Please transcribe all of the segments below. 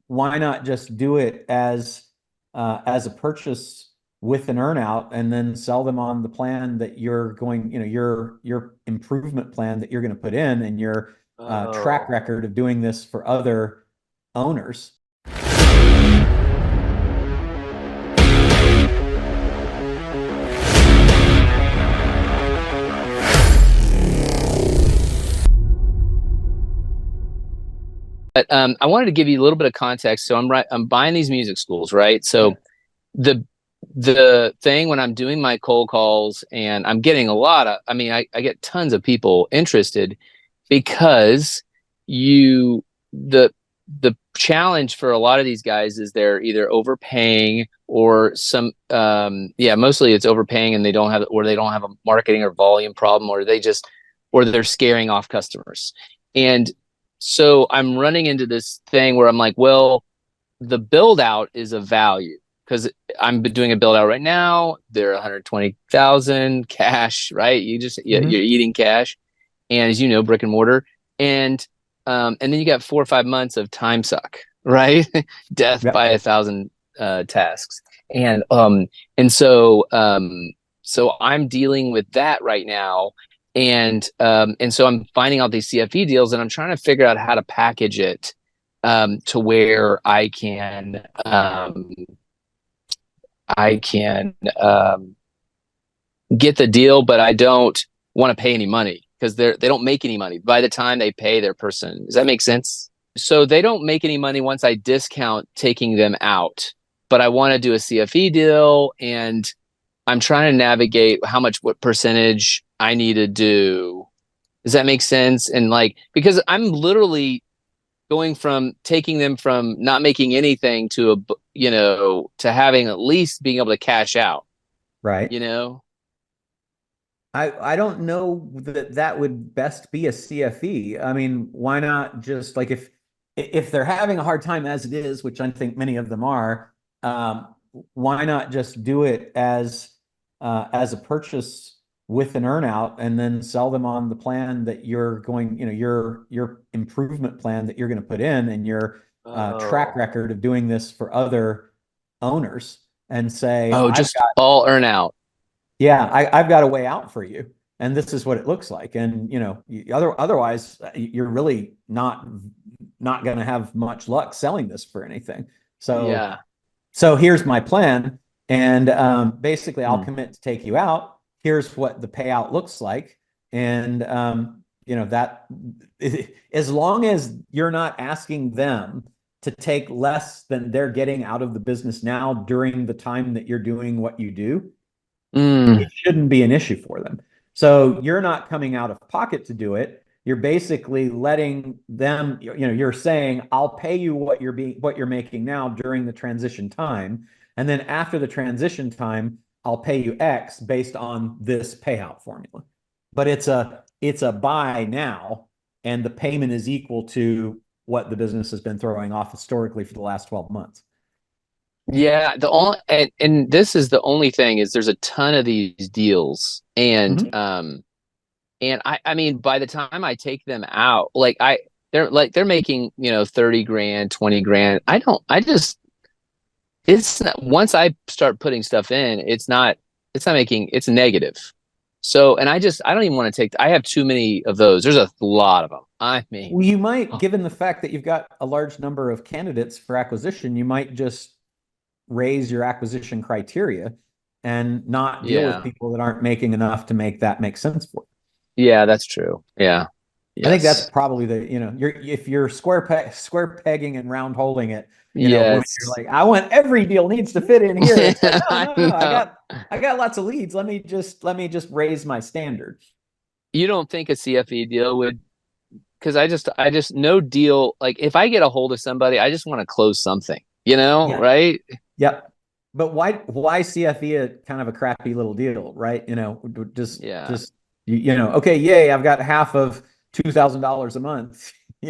why not just do it as a purchase with an earnout and then sell them on the plan that you're going, your improvement plan that you're going to put in and your track Oh. record of doing this for other owners. But I wanted to give you a little bit of context. So I'm buying these music schools, right? Yeah. So the the thing when I'm doing my cold calls and I'm getting a lot of, I get tons of people interested because you the challenge for a lot of these guys is they're either overpaying or mostly it's overpaying and they don't have a marketing or volume problem, or they're scaring off customers. And so I'm running into this thing where I'm like, well, the build out is a value because I'm doing a build out right now. They're 120,000 cash, right? You're eating cash, and as you know, brick and mortar, and then you got 4 or 5 months of time suck, right? Death Yep. by 1,000 tasks, and so I'm dealing with that right now, and so I'm finding out these CFE deals, and I'm trying to figure out how to package it to where I can get the deal, but I don't want to pay any money because they don't make any money by the time they pay their person. Does that make sense? So they don't make any money once I discount taking them out, but I want to do a CFE deal, and I'm trying to navigate what percentage I need to do. Does that make sense? And because I'm literally going from taking them from not making anything to having at least being able to cash out, Right. you know? I don't know that that would best be a CFE. I mean, why not just like if they're having a hard time as it is, which I think many of them are, why not just do it as a purchase with an earnout and then sell them on the plan that you're going, your improvement plan that you're going to put in and your track Oh. record of doing this for other owners and say, Oh, I've just all earn out. yeah, I've got a way out for you, and this is what it looks like. And otherwise, you're really not going to have much luck selling this for anything. So Yeah. so here's my plan, and basically, I'll Hmm. commit to take you out. Here's what the payout looks like, and that as long as you're not asking them to take less than they're getting out of the business now during the time that you're doing what you do, Mm. it shouldn't be an issue for them. So you're not coming out of pocket to do it. You're basically letting them, you're saying, I'll pay you what you're making now during the transition time. And then after the transition time, I'll pay you X based on this payout formula. But it's a buy now, and the payment is equal to what the business has been throwing off historically for the last 12 months. Yeah, the only and this is the only thing is there's a ton of these deals, Mhm. and I mean by the time I take them out, they're making 30 grand, 20 grand. I just it's not, once I start putting stuff in, it's not making, it's negative. So, and I don't even want to take, I have too many of those. There's a lot of them. I mean, Well, you might, given the fact that you've got a large number of candidates for acquisition, you might just raise your acquisition criteria and not deal with yeah, people that aren't making enough to make that make sense for you. yeah, that's true. Yeah. I think that's Yes. probably if you're square pegging and round holding it, when you're Yes. like, I want every deal needs to fit in here. It's like, no, I no, no, know. I got lots of leads. Let me just raise my standard. You don't think a CFE deal would, because I just, no deal. Like if I get a hold of somebody, I just want to close something, Yeah. right? Yep. But why CFE a kind of a crappy little deal, right? Yeah. Just okay, yay, I've got half of $2,000 a month. I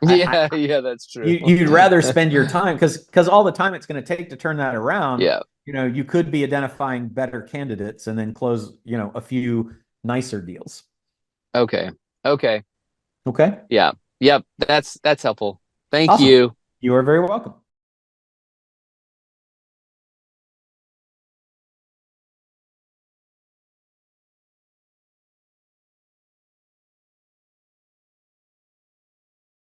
Yeah. Yeah. That's true. you'd rather spend your time because all the time it's going to take to turn that around, Yeah. you could be identifying better candidates and then close, a few nicer deals. Okay. Okay. Okay. Yeah. Yep. That's helpful. Thank Awesome. you. You are very welcome.